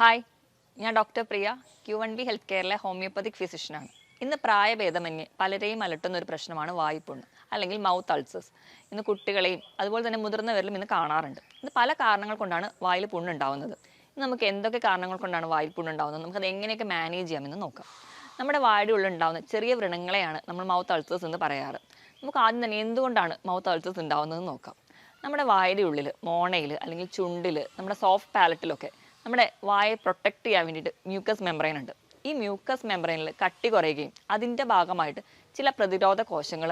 Hi, ഞാൻ doctor പ്രിയ, Q1B health കെയറിലെ homoeopathic ഫിസിഷ്യനാണ്. ഇന്ന് പ്രായഭേദമന്യേ പലരെയും അലട്ടുന്ന ഒരു പ്രശ്നമാണ് വായ്പുണ്ണ് അല്ലെങ്കിൽ മൗത്ത് അൾസേഴ്സ്. ഇന്ന് കുട്ടികളെയും അതുപോലെ തന്നെ മുതിർന്നവരിലും ഇന്ന് കാണാറുണ്ട്. ഇന്ന് പല കാരണങ്ങൾ കൊണ്ടാണ് വായിൽ പുണ്ണുണ്ടാവുന്നത്. ഇന്ന് നമുക്ക് എന്തൊക്കെ കാരണങ്ങൾ കൊണ്ടാണ് വായിൽ പുണ്ണുണ്ടാവുന്നത്, നമുക്കത് എങ്ങനെയൊക്കെ മാനേജ് ചെയ്യാമെന്ന് നോക്കാം. നമ്മുടെ വായുടെ ഉള്ളിൽ ഉണ്ടാകുന്ന ചെറിയ വ്രണങ്ങളെയാണ് നമ്മൾ മൗത്ത് അൾസേഴ്സ് എന്ന് പറയാറ്. നമുക്ക് ആദ്യം തന്നെ എന്തുകൊണ്ടാണ് മൗത്ത് അൾസേഴ്സ് ഉണ്ടാവുന്നത് നോക്കാം. നമ്മുടെ വായുടെ ഉള്ളിൽ, മോണയിൽ അല്ലെങ്കിൽ ചുണ്ടിൽ, നമ്മുടെ സോഫ്റ്റ് പാലറ്റിലൊക്കെ നമ്മുടെ വായെ പ്രൊട്ടക്റ്റ് ചെയ്യാൻ വേണ്ടിയിട്ട് മ്യൂക്കസ് മെംബ്രെയിൻ ഉണ്ട്. ഈ മ്യൂക്കസ് മെംബ്രെയിനിൽ കട്ടി കുറയുകയും അതിൻ്റെ ഭാഗമായിട്ട് ചില പ്രതിരോധ കോശങ്ങൾ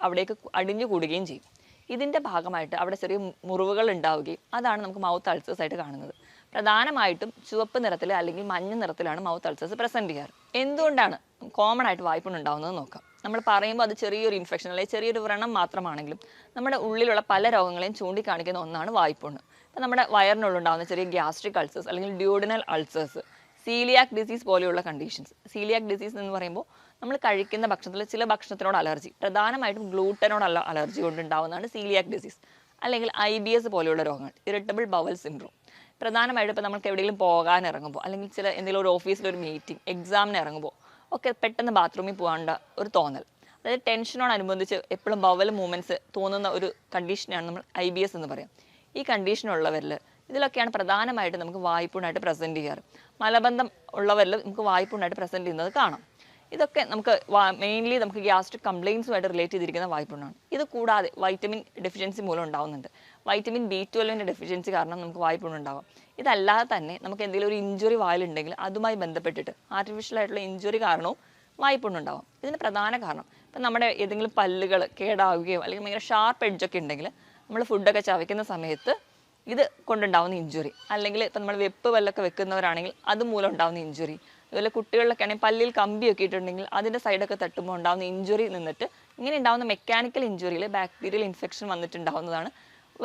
അവിടേക്ക് അടിഞ്ഞുകൂടുകയും ചെയ്യും. ഇതിൻ്റെ ഭാഗമായിട്ട് അവിടെ ചെറിയ മുറിവുകൾ ഉണ്ടാവുകയും അതാണ് നമുക്ക് മൗത്ത് അൾസേഴ്സ് ആയിട്ട് കാണുന്നത്. പ്രധാനമായിട്ടും ചുവപ്പ് നിറത്തിൽ അല്ലെങ്കിൽ മഞ്ഞ നിറത്തിലാണ് മൗത്ത് അൾസേഴ്സ് പ്രസൻറ്റ് ചെയ്യാറ്. എന്തുകൊണ്ടാണ് കോമൺ ആയിട്ട് വായ്പുണ്ണ് ഉണ്ടാവുന്നത് നോക്കാം. നമ്മൾ പറയുമ്പോൾ അത് ചെറിയൊരു ഇൻഫെക്ഷൻ അല്ലെങ്കിൽ ചെറിയൊരു വ്രണം മാത്രമാണെങ്കിലും നമ്മുടെ ഉള്ളിലുള്ള പല രോഗങ്ങളെയും ചൂണ്ടിക്കാണിക്കുന്ന ഒന്നാണ് വായ്പുണ്ണ്. ഇപ്പം നമ്മുടെ വയറിനുള്ളുണ്ടാകുന്ന ചെറിയ ഗ്യാസ്ട്രിക് അൾസേഴ്സ് അല്ലെങ്കിൽ ഡ്യൂഡിനൽ അൾസേഴ്സ്, സീലിയാക് ഡിസീസ് പോലെയുള്ള കണ്ടീഷൻസ്. സീലിയാക് ഡിസീസ് എന്ന് പറയുമ്പോൾ നമ്മൾ കഴിക്കുന്ന ഭക്ഷണത്തിൽ ചില ഭക്ഷണത്തിനോട് അലർജി, പ്രധാനമായിട്ടും ഗ്ലൂട്ടനോടുള്ള അലർജി കൊണ്ടുണ്ടാവുന്നതാണ് സീലിയാക് ഡിസീസ്. അല്ലെങ്കിൽ IBS പോലെയുള്ള രോഗങ്ങൾ, ഇറിറ്റബിൾ ബവൽ സിൻഡ്രോം. പ്രധാനമായിട്ടും ഇപ്പോൾ നമുക്ക് എവിടെയെങ്കിലും പോകാൻ ഇറങ്ങുമ്പോൾ അല്ലെങ്കിൽ എന്തെങ്കിലും ഒരു ഓഫീസിലൊരു മീറ്റിംഗ്, എക്സാമിന് ഇറങ്ങുമ്പോൾ ഒക്കെ പെട്ടെന്ന് ബാത്റൂമിൽ പോകേണ്ട ഒരു തോന്നൽ, അതായത് ടെൻഷനോടനുബന്ധിച്ച് എപ്പോഴും ബവൽ മൂവ്മെൻറ്റ്സ് തോന്നുന്ന ഒരു കണ്ടീഷനാണ് നമ്മൾ IBS എന്ന് പറയാം. ഈ കണ്ടീഷനുള്ളവരിൽ ഇതിലൊക്കെയാണ് പ്രധാനമായിട്ട് നമുക്ക് വായ്പുണ്ണായിട്ട് പ്രസൻറ്റ് ചെയ്യാറ്. മലബന്ധം ഉള്ളവരിൽ നമുക്ക് വായ്പുണ്ണായിട്ട് പ്രസൻറ്റ് ചെയ്യുന്നത് കാണാം. ഇതൊക്കെ നമുക്ക് മെയിൻലി നമുക്ക് ഗ്യാസ്ട്രിക് കംപ്ലയിൻസുമായിട്ട് റിലേറ്റ് ചെയ്തിരിക്കുന്ന വായ്പുണ്ണാണ്. ഇത് കൂടാതെ വൈറ്റമിൻ ഡെഫിഷ്യൻസി മൂലം ഉണ്ടാകുന്നുണ്ട്. വൈറ്റമിൻ B12 ഡെഫിഷ്യൻസി കാരണം നമുക്ക് വായ്പുണ്ണുണ്ടാകും. ഇതല്ലാതെ തന്നെ നമുക്ക് എന്തെങ്കിലും ഒരു ഇഞ്ചുറി വായിലുണ്ടെങ്കിൽ അതുമായി ബന്ധപ്പെട്ടിട്ട് ആർട്ടിഫിഷ്യൽ ആയിട്ടുള്ള ഇഞ്ചുറി കാരണവും വായ്പുണ്ണുണ്ടാകും. ഇതിന് പ്രധാന കാരണം ഇപ്പം നമ്മുടെ ഏതെങ്കിലും പല്ലുകൾ കേടാവുകയോ അല്ലെങ്കിൽ ഭയങ്കര ഷാർപ്പ് എഡ്ജൊക്കെ ഉണ്ടെങ്കിൽ നമ്മൾ ഫുഡൊക്കെ ചവയ്ക്കുന്ന സമയത്ത് ഇത് കൊണ്ടുണ്ടാവുന്ന ഇഞ്ചുറി, അല്ലെങ്കിൽ ഇപ്പം നമ്മൾ വെപ്പ് പല്ലൊക്കെ വെക്കുന്നവരാണെങ്കിൽ അതുമൂലം ഉണ്ടാകുന്ന ഇഞ്ചുറി, അതുപോലെ കുട്ടികളിലൊക്കെ ആണെങ്കിൽ പല്ലിൽ കമ്പിയൊക്കെ ഇട്ടിട്ടുണ്ടെങ്കിൽ അതിൻ്റെ സൈഡൊക്കെ തട്ടുമ്പോൾ ഉണ്ടാകുന്ന ഇഞ്ചുറി നിന്നിട്ട് ഇങ്ങനെ ഉണ്ടാകുന്ന മെക്കാനിക്കൽ ഇഞ്ചുറിയിൽ ബാക്ടീരിയൽ ഇൻഫെക്ഷൻ വന്നിട്ടുണ്ടാകുന്നതാണ്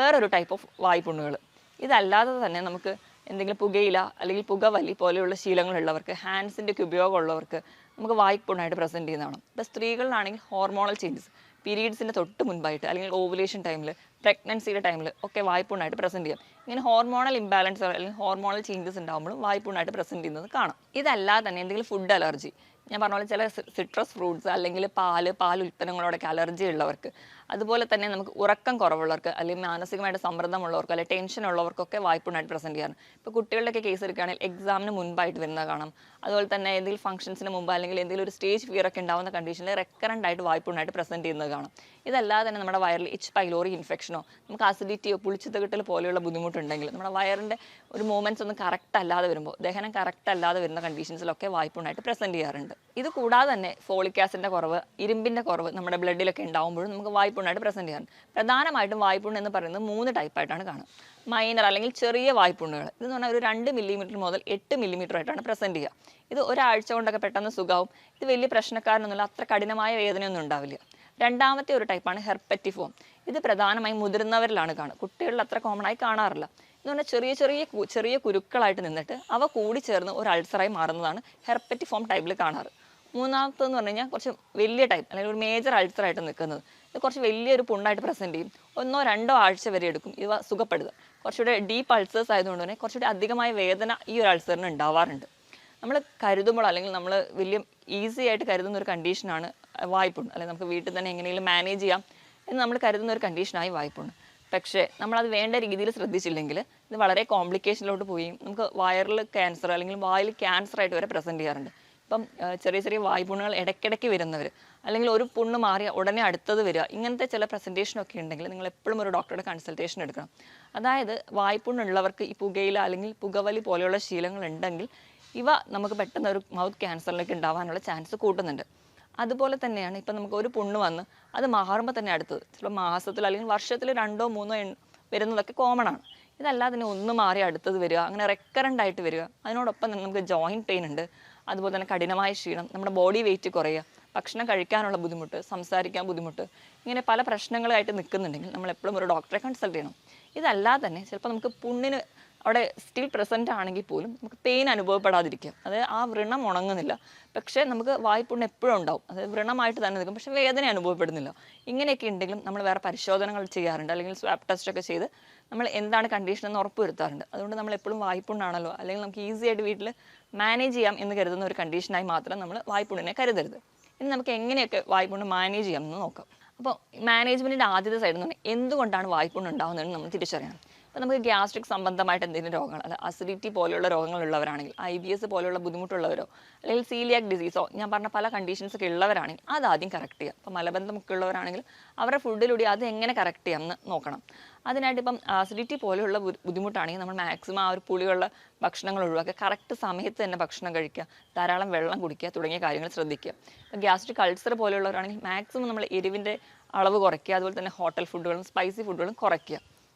വേറൊരു ടൈപ്പ് ഓഫ് വായ്പുണ്ണുകൾ. ഇതല്ലാതെ തന്നെ നമുക്ക് എന്തെങ്കിലും പുകയില അല്ലെങ്കിൽ പുകവലി പോലെയുള്ള ശീലങ്ങളുള്ളവർക്ക്, ഹാൻഡ്സിൻ്റെ ഒക്കെ ഉപയോഗമുള്ളവർക്ക് നമുക്ക് വായ്പുണ്ണായിട്ട് പ്രസൻറ്റ് ചെയ്യുന്നതാണ്. ഇപ്പോൾ സ്ത്രീകളിലാണെങ്കിൽ ഹോർമോണൽ ചേഞ്ചസ്, പീരീഡ്സിൻ്റെ തൊട്ട് മുൻപായിട്ട് അല്ലെങ്കിൽ ഓവുലേഷൻ ടൈമിൽ, പ്രഗ്നൻസിയുടെ ടൈമിൽ ഒക്കെ വായ്പുണ്ണായിട്ട് പ്രസൻറ്റ് ചെയ്യാം. ഇങ്ങനെ ഹോർമോണൽ ഇംബാലൻസ് അല്ലെങ്കിൽ ഹോർമോണൽ ചേഞ്ചസ് ഉണ്ടാകുമ്പോഴും വായ്പുണ്ണായിട്ട് പ്രസൻറ്റ് ചെയ്യുന്നത് കാണാം. ഇതല്ലാതെ തന്നെ എന്തെങ്കിലും ഫുഡ് അലർജി, ഞാൻ പറഞ്ഞ പോലെ ചില സിട്രസ് ഫ്രൂട്ട്സ് അല്ലെങ്കിൽ പാൽ ഉൽപ്പന്നങ്ങളോടൊക്കെ അലർജി ഉള്ളവർക്ക്, അതുപോലെ തന്നെ നമുക്ക് ഉറക്കം കുറവുള്ളവർക്ക് അല്ലെങ്കിൽ മാനസികമായിട്ട് സമ്മർദ്ദമുള്ളവർക്ക് അല്ലെങ്കിൽ ടെൻഷൻ ഉള്ളവർക്കൊക്കെ വായ്പുണ്ണായിട്ട് പ്രസൻറ്റ് ചെയ്യാറ്. ഇപ്പോൾ കുട്ടികളുടെയൊക്കെ കേസ് എടുക്കുകയാണെങ്കിൽ എക്സാമിന് മുൻപായിട്ട് വരുന്നത് കാണാം. അതുപോലെ തന്നെ എന്തെങ്കിലും ഫംഗ്ഷൻസിന് മുമ്പ് അല്ലെങ്കിൽ എന്തെങ്കിലും ഒരു സ്റ്റേജ് ഫിയർ ഒക്കെ ഉണ്ടാകുന്ന കണ്ടീഷനിൽ റെക്കറൻ്റ് ആയിട്ട് വായ്പുണ്ണായിട്ട് പ്രസൻറ്റ് ചെയ്യുന്നത് കാണാം. ഇതല്ലാതെ തന്നെ നമ്മുടെ വയറിൽ H. പൈലോറി ഇൻഫെക്ഷനോ നമുക്ക് അസിഡിറ്റിയോ പുളിച്ചിത്ത കിട്ടൽ പോലെയുള്ള ബുദ്ധിമുട്ടുണ്ടെങ്കിൽ നമ്മുടെ വയറിൻ്റെ ഒരു മൂവ്മെൻറ്റ്സ് ഒന്നും കറക്റ്റ് അല്ലാതെ വരുമ്പോൾ, ദഹനം കറക്റ്റ് അല്ലാതെ വരുന്ന കണ്ടീഷൻസിലൊക്കെ വായ്പുണ്ണായിട്ട് പ്രസൻറ്റ് ചെയ്യാറുണ്ട്. ഇത് കൂടാതെ തന്നെ ഫോളിക് ആസിഡിൻ്റെ കുറവ്, ഇരുമ്പിൻ്റെ കുറവ് നമ്മുടെ ബ്ലഡിലൊക്കെ ഉണ്ടാകുമ്പോഴും നമുക്ക് വായ്പുണ്ണായിട്ട് പ്രസൻറ്റ് ചെയ്യാറുണ്ട്. പ്രധാനമായിട്ടും വായ്പുണ്ണ് എന്ന് പറയുന്നത് 3 ടൈപ്പായിട്ടാണ് കാണുക. മൈനർ അല്ലെങ്കിൽ ചെറിയ വായ്പുണ്ണുകൾ, ഇതെന്ന് പറഞ്ഞാൽ ഒരു 2 മില്ലിമീറ്റർ മുതൽ 8 മില്ലിമീറ്റർ ആയിട്ടാണ് പ്രസൻറ്റ് ചെയ്യുക. ഇത് ഒരാഴ്ച കൊണ്ടൊക്കെ പെട്ടെന്ന് സുഖമാവും. ഇത് വലിയ പ്രശ്നക്കാരനൊന്നുമില്ല, അത്ര കഠിനമായ വേദനയൊന്നും ഉണ്ടാവില്ല. രണ്ടാമത്തെ ഒരു ടൈപ്പാണ് ഹെർപ്പറ്റിഫോം. ഇത് പ്രധാനമായും മുതിർന്നവരിലാണ് കാണുക, കുട്ടികളിൽ അത്ര കോമൺ ആയി കാണാറില്ല. എന്ന് പറഞ്ഞാൽ ചെറിയ കുരുക്കളായിട്ട് നിന്നിട്ട് അവ കൂടി ചേർന്ന് ഒരു അൾസറായി മാറുന്നതാണ് ഹെർപ്പറ്റിഫോം ടൈപ്പിൽ കാണാറ്. മൂന്നാമത്തെന്ന് പറഞ്ഞു കഴിഞ്ഞാൽ കുറച്ച് വലിയ ടൈപ്പ് അല്ലെങ്കിൽ ഒരു മേജർ അൾസറായിട്ട് നിൽക്കുന്നത്. ഇത് കുറച്ച് വലിയൊരു പുണ്ണായിട്ട് പ്രസൻറ്റ് ചെയ്യും. 1-2 ആഴ്ച വരെ എടുക്കും ഇവ സുഖപ്പെടുക. കുറച്ചുകൂടെ ഡീപ്പ് അൾസേഴ്സ് ആയതുകൊണ്ട് തന്നെ കുറച്ചുകൂടി അധികമായ വേദന ഈ ഒരു അൾസറിന് ഉണ്ടാവാറുണ്ട്. നമ്മൾ കരുതുമ്പോൾ അല്ലെങ്കിൽ നമ്മൾ വലിയ ഈസി ആയിട്ട് കരുതുന്ന ഒരു കണ്ടീഷനാണ് വായ്പുണ്ണ്, അല്ലെങ്കിൽ നമുക്ക് വീട്ടിൽ തന്നെ എങ്ങനെയെങ്കിലും മാനേജ് ചെയ്യാം എന്ന് നമ്മൾ കരുതുന്ന ഒരു കണ്ടീഷനായി വായ്പുണ്ണ്. പക്ഷേ നമ്മളത് വേണ്ട രീതിയിൽ ശ്രദ്ധിച്ചില്ലെങ്കിൽ ഇത് വളരെ കോംപ്ലിക്കേഷനിലോട്ട് പോയി നമുക്ക് വയറിൽ ക്യാൻസർ അല്ലെങ്കിൽ വായിൽ ക്യാൻസർ ആയിട്ട് വരെ പ്രസൻറ്റ് ചെയ്യാറുണ്ട്. ഇപ്പം ചെറിയ വായ്പുണ്ണുകൾ ഇടയ്ക്കിടയ്ക്ക് വരുന്നവർ, അല്ലെങ്കിൽ ഒരു പുണ്ണ് മാറിയ ഉടനെ അടുത്തത് വരിക, ഇങ്ങനത്തെ ചില പ്രസൻറ്റേഷനൊക്കെ ഉണ്ടെങ്കിൽ നിങ്ങൾ എപ്പോഴും ഒരു ഡോക്ടറുടെ കൺസൾട്ടേഷൻ എടുക്കണം. അതായത് വായ്പുണ്ണുള്ളവർക്ക് ഈ പുകയില അല്ലെങ്കിൽ പുകവലി പോലെയുള്ള ശീലങ്ങൾ ഉണ്ടെങ്കിൽ ഇവ നമുക്ക് പെട്ടെന്ന് ഒരു മൗത്ത് ക്യാൻസറിലേക്ക് ഉണ്ടാവാനുള്ള ചാൻസ് കൂട്ടുന്നുണ്ട്. അതുപോലെ തന്നെയാണ് ഇപ്പം നമുക്ക് ഒരു പുണ്ണ് വന്ന് അത് മാറുമ്പോൾ തന്നെ അടുത്തത് ചിലപ്പോൾ മാസത്തിൽ അല്ലെങ്കിൽ വർഷത്തിൽ 2-3 വരുന്നതൊക്കെ കോമൺ ആണ്. ഇതല്ലാതെ തന്നെ ഒന്ന് മാറി അടുത്തത് വരിക, അങ്ങനെ റെക്കറൻ്റ് ആയിട്ട് വരിക. അതിനോടൊപ്പം തന്നെ നമുക്ക് ജോയിൻറ്റ് പെയിൻ ഉണ്ട്, അതുപോലെ തന്നെ കഠിനമായ ക്ഷീണം, നമ്മുടെ ബോഡി വെയിറ്റ് കുറയുക, ഭക്ഷണം കഴിക്കാനുള്ള ബുദ്ധിമുട്ട്, സംസാരിക്കാൻ ബുദ്ധിമുട്ട്, ഇങ്ങനെ പല പ്രശ്നങ്ങളായിട്ട് നിൽക്കുന്നുണ്ടെങ്കിൽ നമ്മൾ എപ്പോഴും ഒരു ഡോക്ടറെ കൺസൾട്ട് ചെയ്യണം. ഇതല്ലാതെ തന്നെ ചിലപ്പോൾ നമുക്ക് പുണ്ണിന് അവിടെ സ്റ്റിൽ പ്രസൻ്റ് ആണെങ്കിൽ പോലും നമുക്ക് പെയിൻ അനുഭവപ്പെടാതിരിക്കുക. അതായത് ആ വ്രണം ഉണങ്ങുന്നില്ല, പക്ഷേ നമുക്ക് വായ്പുണ്ണ് എപ്പോഴും ഉണ്ടാവും. അതായത് വ്രണമായിട്ട് തന്നെ നിൽക്കും, പക്ഷേ വേദന അനുഭവപ്പെടുന്നില്ല. ഇങ്ങനെയൊക്കെ ഉണ്ടെങ്കിലും നമ്മൾ വേറെ പരിശോധനകൾ ചെയ്യാറുണ്ട്, അല്ലെങ്കിൽ സ്വാബ് ടെസ്റ്റ് ഒക്കെ ചെയ്ത് നമ്മൾ എന്താണ് കണ്ടീഷൻ എന്ന് ഉറപ്പ് വരുത്താറുണ്ട്. അതുകൊണ്ട് നമ്മൾ എപ്പോഴും വായ്പുണ്ണാണല്ലോ, അല്ലെങ്കിൽ നമുക്ക് ഈസി ആയിട്ട് വീട്ടിൽ മാനേജ് ചെയ്യാം എന്ന് കരുതുന്ന ഒരു കണ്ടീഷനായി മാത്രം നമ്മൾ വായ്പുണ്ണിനെ കരുതരുത്. ഇനി നമുക്ക് എങ്ങനെയൊക്കെ വായ്പുണ്ണ് മാനേജ് ചെയ്യാം എന്ന് നോക്കാം. അപ്പോൾ മാനേജ്മെൻറ്റിൻ്റെ ആദ്യത്തെ സൈഡ് എന്ന് പറഞ്ഞാൽ എന്തുകൊണ്ടാണ് വായ്പുണ്ണ് ഉണ്ടാകുന്നതെന്ന് നമ്മൾ തിരിച്ചറിയണം. അപ്പോൾ നമുക്ക് ഗ്യാസ്ട്രിക് സംബന്ധമായിട്ട് എന്തെങ്കിലും രോഗങ്ങൾ, അല്ല അസിഡിറ്റി പോലെയുള്ള രോഗങ്ങളുള്ളവരാണെങ്കിൽ, IBS പോലെയുള്ള ബുദ്ധിമുട്ടുള്ളവരോ, അല്ലെങ്കിൽ സീലിയാക് ഡിസീസോ, ഞാൻ പറഞ്ഞ പല കണ്ടീഷൻസ് ഒക്കെ ഉള്ളവരാണെങ്കിൽ അത് ആദ്യം കറക്റ്റ് ചെയ്യാം. അപ്പോൾ മലബന്ധമൊക്കെ ഉള്ളവരാണെങ്കിൽ അവരുടെ ഫുഡിലൂടെ അത് എങ്ങനെ കറക്റ്റ് ചെയ്യാം എന്ന് നോക്കണം. അതിനായിട്ട് ഇപ്പം അസിഡിറ്റി പോലെയുള്ള ബുദ്ധിമുട്ടാണെങ്കിൽ നമ്മൾ മാക്സിമം ആ ഒരു പുളിയുള്ള ഭക്ഷണങ്ങൾ ഒഴിവാക്കുക, കറക്റ്റ് സമയത്ത് തന്നെ ഭക്ഷണം കഴിക്കുക, ധാരാളം വെള്ളം കുടിക്കുക തുടങ്ങിയ കാര്യങ്ങൾ ശ്രദ്ധിക്കുക. ഇപ്പം ഗ്യാസ്ട്രിക് അൾസർ പോലെയുള്ളവരാണെങ്കിൽ മാക്സിമം നമ്മൾ എരിവിൻ്റെ അളവ് കുറയ്ക്കുക, അതുപോലെ തന്നെ ഹോട്ടൽ ഫുഡുകളും സ്പൈസി ഫുഡുകളും കുറയ്ക്കുക.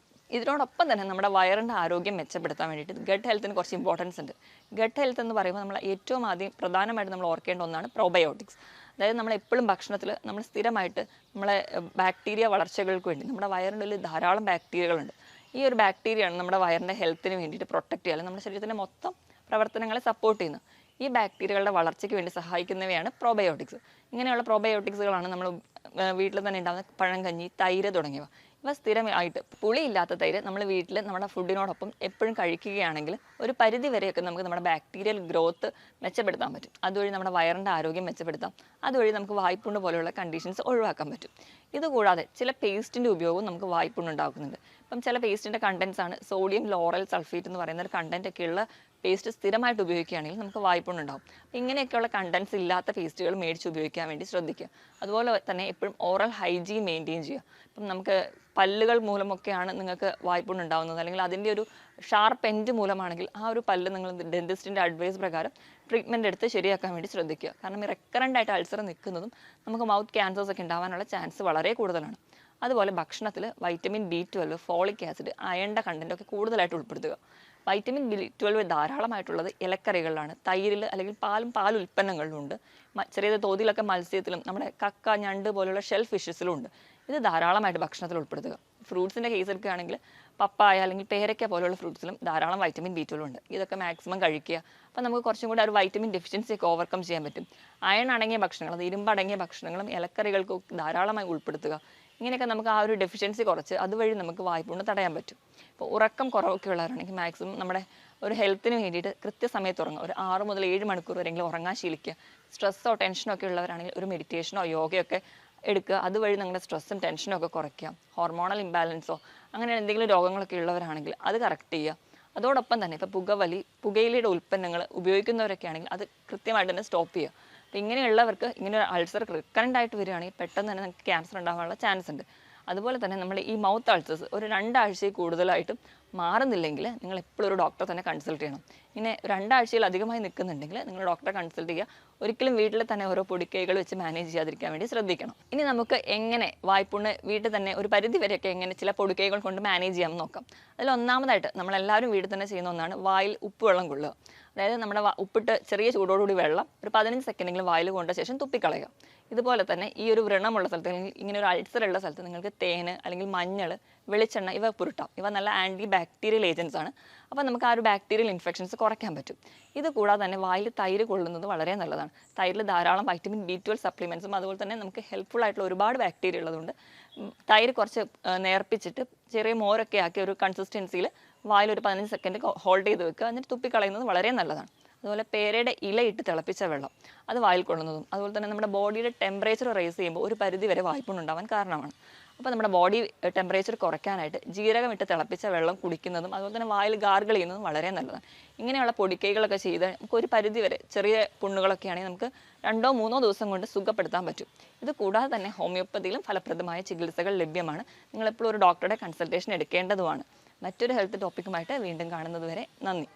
ഇതിനോടൊപ്പം തന്നെ നമ്മുടെ വയറിൻ്റെ ആരോഗ്യം മെച്ചപ്പെടുത്താൻ വേണ്ടിയിട്ട് ഗട്ട് ഹെൽത്തിന് കുറച്ച് ഇമ്പോർട്ടൻസ് ഉണ്ട്. ഗട്ട് ഹെൽത്ത് എന്ന് പറയുമ്പോൾ നമ്മൾ ഏറ്റവും ആദ്യം പ്രധാനമായിട്ട് നമ്മൾ ഓർക്കേണ്ട ഒന്നാണ് പ്രോബയോട്ടിക്സ്. അതായത് നമ്മൾ എപ്പോഴും ഭക്ഷണത്തിൽ നമ്മൾ സ്ഥിരമായിട്ട് നമ്മളെ ബാക്ടീരിയ വളർച്ചകൾക്ക് വേണ്ടി നമ്മുടെ വയറിൻ്റെ ഉള്ളിൽ ധാരാളം ബാക്ടീരിയകളുണ്ട്. ഈ ഒരു ബാക്ടീരിയയാണ് നമ്മുടെ വയറിൻ്റെ ഹെൽത്തിന് വേണ്ടിയിട്ട് പ്രൊട്ടക്റ്റ് ചെയ്യുക, അല്ലെങ്കിൽ നമ്മുടെ ശരീരത്തിൻ്റെ മൊത്തം പ്രവർത്തനങ്ങളെ സപ്പോർട്ട് ചെയ്യുന്നത്. ഈ ബാക്ടീരിയകളുടെ വളർച്ചയ്ക്ക് വേണ്ടി സഹായിക്കുന്നവയാണ് പ്രോബയോട്ടിക്സ്. ഇങ്ങനെയുള്ള പ്രോബയോട്ടിക്സുകളാണ് നമ്മൾ വീട്ടിൽ തന്നെ ഉണ്ടാകുന്ന പഴങ്കഞ്ഞി, തൈര് തുടങ്ങിയവ. ഇവ സ്ഥിരമായിട്ട് പുളിയില്ലാത്ത തൈര് നമ്മൾ വീട്ടിൽ നമ്മുടെ ഫുഡിനോടൊപ്പം എപ്പോഴും കഴിക്കുകയാണെങ്കിൽ ഒരു പരിധി വരെയൊക്കെ നമുക്ക് നമ്മുടെ ബാക്ടീരിയൽ ഗ്രോത്ത് മെച്ചപ്പെടുത്താൻ പറ്റും. അതുവഴി നമ്മുടെ വയറിൻ്റെ ആരോഗ്യം മെച്ചപ്പെടുത്താം. അതുവഴി നമുക്ക് വായ്പുണ്ണ് പോലെയുള്ള കണ്ടീഷൻസ് ഒഴിവാക്കാൻ പറ്റും. ഇതുകൂടാതെ ചില പേസ്റ്റിൻ്റെ ഉപയോഗവും നമുക്ക് വായ്പുണ്ണ് ഉണ്ടാക്കുന്നുണ്ട്. ഇപ്പം ചില പേസ്റ്റിൻ്റെ കണ്ടൻസ് ആണ് സോഡിയം ലോറൽ സൾഫേറ്റ് എന്ന് പറയുന്ന ഒരു കണ്ടൻറ്റ് ഒക്കെയുള്ള പേസ്റ്റ് സ്ഥിരമായിട്ട് ഉപയോഗിക്കുകയാണെങ്കിൽ നമുക്ക് വായ്പുണ്ണ്. ഇങ്ങനെയൊക്കെയുള്ള കണ്ടൻസ് ഇല്ലാത്ത പേസ്റ്റുകൾ മേടിച്ച് ഉപയോഗിക്കാൻ വേണ്ടി ശ്രദ്ധിക്കുക. അതുപോലെ തന്നെ എപ്പോഴും ഓറൽ ഹൈജീൻ മെയിൻറ്റെയിൻ ചെയ്യുക. ഇപ്പം നമുക്ക് പല്ലുകൾ മൂലമൊക്കെയാണ് നിങ്ങൾക്ക് വായ്പുണ്ണ് ഉണ്ടാകുന്നത്, അല്ലെങ്കിൽ അതിൻ്റെ ഒരു ഷാർപ്പ് എൻഡ് മൂലമാണെങ്കിൽ ആ ഒരു പല്ല് നിങ്ങൾ ഡെന്റിസ്റ്റിൻ്റെ അഡ്വൈസ് പ്രകാരം ട്രീറ്റ്മെൻറ്റ് എടുത്ത് ശരിയാക്കാൻ വേണ്ടി ശ്രദ്ധിക്കുക. കാരണം ഈ റെക്കറൻ്റ് ആയിട്ട് അൾസർ നിൽക്കുന്നതും നമുക്ക് മൗത്ത് ക്യാൻസേഴ്സ് ഒക്കെ ഉണ്ടാകാനുള്ള ചാൻസ് വളരെ കൂടുതലാണ്. അതുപോലെ ഭക്ഷണത്തിൽ വൈറ്റമിൻ B12, ഫോളിക് ആസിഡ്, അയണിൻ്റെ കണ്ടൻറ്റൊക്കെ കൂടുതലായിട്ട് ഉൾപ്പെടുത്തുക. വൈറ്റമിൻ B12 ധാരാളമായിട്ടുള്ളത് ഇലക്കറികളിലാണ്, തൈരിൽ അല്ലെങ്കിൽ പാലുൽപ്പന്നങ്ങളിലും ഉണ്ട്. ചെറിയ തോതിലൊക്കെ മത്സ്യത്തിലും നമ്മുടെ കക്ക, ഞണ്ട് പോലുള്ള ഷെൽ ഫിഷസിലും ഉണ്ട്. ഇത് ധാരാളമായിട്ട് ഭക്ഷണത്തിൽ ഉൾപ്പെടുത്തുക. ഫ്രൂട്ട്സിൻ്റെ കേസൊക്കെ ആണെങ്കിൽ പപ്പായ അല്ലെങ്കിൽ പേരയ്ക്ക പോലുള്ള ഫ്രൂട്ട്സിലും ധാരാളം വൈറ്റമിൻ B12 ഉണ്ട്. ഇതൊക്കെ മാക്സിമം കഴിക്കുക. അപ്പോൾ നമുക്ക് കുറച്ചും കൂടി ഒരു വൈറ്റമിൻ ഡെഫിഷ്യൻസി ഒക്കെ ഓവർകം ചെയ്യാൻ പറ്റും. അയൺ അടങ്ങിയ ഭക്ഷണങ്ങൾ, അത് ഇരുമ്പടങ്ങിയ ഭക്ഷണങ്ങളും ഇലക്കറികൾക്കും ധാരാളമായി ഉൾപ്പെടുത്തുക. ഇങ്ങനെയൊക്കെ നമുക്ക് ആ ഒരു ഡെഫിഷ്യൻസി കുറച്ച് അതുവഴി നമുക്ക് വായ്പുണ്ണ് തടയാൻ പറ്റും. ഇപ്പോൾ ഉറക്കം കുറവൊക്കെ ഉള്ളവരാണെങ്കിൽ മാക്സിമം നമ്മുടെ ഒരു ഹെൽത്തിന് വേണ്ടിയിട്ട് കൃത്യസമയത്ത് ഉറങ്ങുക. ഒരു 6 മുതൽ 7 മണിക്കൂർ വരെയെങ്കിലും ഉറങ്ങാൻ ശീലിക്കുക. സ്ട്രെസ്സോ ടെൻഷനോ ഒക്കെ ഉള്ളവരാണെങ്കിൽ ഒരു മെഡിറ്റേഷനോ യോഗയൊക്കെ എടുക്കുക. അതുവഴി നിങ്ങളുടെ സ്ട്രെസ്സും ടെൻഷനും ഒക്കെ കുറയ്ക്കുക. ഹോർമോണൽ ഇംബാലൻസോ അങ്ങനെ എന്തെങ്കിലും രോഗങ്ങളൊക്കെ ഉള്ളവരാണെങ്കിൽ അത് കറക്റ്റ് ചെയ്യുക. അതോടൊപ്പം തന്നെ ഇപ്പോൾ പുകയിലയുടെ ഉൽപ്പന്നങ്ങൾ ഉപയോഗിക്കുന്നവരൊക്കെ ആണെങ്കിൽ അത് കൃത്യമായിട്ട് തന്നെ സ്റ്റോപ്പ് ചെയ്യുക. അപ്പോൾ ഇങ്ങനെയുള്ളവർക്ക് ഇങ്ങനെ ഒരു അൾസർ റിക്കറൻ്റ് ആയിട്ട് വരികയാണെങ്കിൽ പെട്ടെന്ന് തന്നെ നമുക്ക് ക്യാൻസർ ഉണ്ടാകാനുള്ള ചാൻസ് ഉണ്ട്. അതുപോലെ തന്നെ നമ്മൾ ഈ മൗത്ത് അൾസേഴ്സ് ഒരു 2 ആഴ്ചയിൽ കൂടുതലായിട്ടും മാറുന്നില്ലെങ്കിൽ നിങ്ങൾ എപ്പോഴും ഒരു ഡോക്ടറെ തന്നെ കൺസൾട്ട് ചെയ്യണം. ഇങ്ങനെ 2 ആഴ്ചയിൽ അധികമായി നിൽക്കുന്നുണ്ടെങ്കിൽ നിങ്ങൾ ഡോക്ടറെ കൺസൾട്ട് ചെയ്യുക. ഒരിക്കലും വീട്ടിൽ തന്നെ ഓരോ പൊടിക്കൈകൾ വെച്ച് മാനേജ് ചെയ്യാതിരിക്കാൻ വേണ്ടി ശ്രദ്ധിക്കണം. ഇനി നമുക്ക് എങ്ങനെ വായ്പുണ്ണ് വീട്ടിൽ തന്നെ ഒരു പരിധി വരെയൊക്കെ എങ്ങനെ ചില പൊടിക്കൈകൾ കൊണ്ട് മാനേജ് ചെയ്യാമെന്ന് നോക്കാം. അതിൽ ഒന്നാമതായിട്ട് നമ്മളെല്ലാവരും വീട്ടിൽ തന്നെ ചെയ്യുന്ന ഒന്നാണ് വായിൽ ഉപ്പുവെള്ളം കൊള്ളുക. അതായത് നമ്മുടെ ഉപ്പിട്ട് ചെറിയ ചൂടോടുകൂടി വെള്ളം ഒരു 15 സെക്കൻഡെങ്കിലും വായിൽ കൊണ്ട ശേഷം തുപ്പിക്കളയുക. ഇതുപോലെ തന്നെ ഈ ഒരു വ്രണമുള്ള സ്ഥലത്ത് അല്ലെങ്കിൽ ഇങ്ങനെ ഒരു അൾസർ ഉള്ള സ്ഥലത്ത് നിങ്ങൾക്ക് തേന് അല്ലെങ്കിൽ മഞ്ഞൾ, വെളിച്ചെണ്ണ ഇവ പുരട്ടാം. ഇവ നല്ല ആൻറ്റി ബാക്ടീരിയൽ ഏജൻസ് ആണ്. അപ്പോൾ നമുക്ക് ആ ഒരു ബാക്ടീരിയൽ ഇൻഫെക്ഷൻസ് കുറയ്ക്കാൻ പറ്റും. ഇത് കൂടാതെ തന്നെ വായിൽ തൈര് കൊള്ളുന്നത് വളരെ നല്ലതാണ്. തൈരിൽ ധാരാളം വൈറ്റമിൻ B12 സപ്ലിമെൻറ്റ്സും അതുപോലെ തന്നെ നമുക്ക് ഹെൽപ്ഫുൾ ആയിട്ടുള്ള ഒരുപാട് ബാക്ടീരിയ ഉള്ളതുകൊണ്ട് തൈര് കുറച്ച് നേർപ്പിച്ചിട്ട് ചെറിയ മോരൊക്കെ ആക്കി ഒരു കൺസിസ്റ്റൻസിയിൽ വായിൽ ഒരു 15 സെക്കൻഡ് ഹോൾഡ് ചെയ്ത് വെക്കുക. എന്നിട്ട് തുപ്പിക്കളയുന്നത് വളരെ നല്ലതാണ്. അതുപോലെ പേരയുടെ ഇലയിട്ട് തിളപ്പിച്ച വെള്ളം അത് വായിൽ കൊള്ളുന്നതും അതുപോലെ തന്നെ നമ്മുടെ ബോഡിയുടെ ടെമ്പറേച്ചർ റേസ് ചെയ്യുമ്പോൾ ഒരു പരിധി വരെ വായ്പുണ്ണ് കാരണമാണ്. അപ്പോൾ നമ്മുടെ ബോഡി ടെമ്പറേച്ചർ കുറയ്ക്കാനായിട്ട് ജീരകം ഇട്ട് തിളപ്പിച്ച വെള്ളം കുടിക്കുന്നതും അതുപോലെ തന്നെ വായിൽ ഗാർഗിൾ ചെയ്യുന്നതും വളരെ നല്ലതാണ്. ഇങ്ങനെയുള്ള പൊടിക്കൈകളൊക്കെ ചെയ്ത് നമുക്ക് ഒരു പരിധി വരെ ചെറിയ പുണ്ണുകളൊക്കെ ആണെങ്കിൽ നമുക്ക് 2-3 ദിവസം കൊണ്ട് സുഖപ്പെടുത്താൻ പറ്റും. ഇത് കൂടാതെ തന്നെ ഹോമിയോപ്പതിയിലും ഫലപ്രദമായ ചികിത്സകൾ ലഭ്യമാണ്. നിങ്ങളെപ്പോഴും ഒരു ഡോക്ടറുടെ കൺസൾട്ടേഷൻ എടുക്കേണ്ടതുമാണ്. മറ്റൊരു ഹെൽത്ത് ടോപ്പിക്കുമായിട്ട് വീണ്ടും കാണുന്നത് വരെ നന്ദി.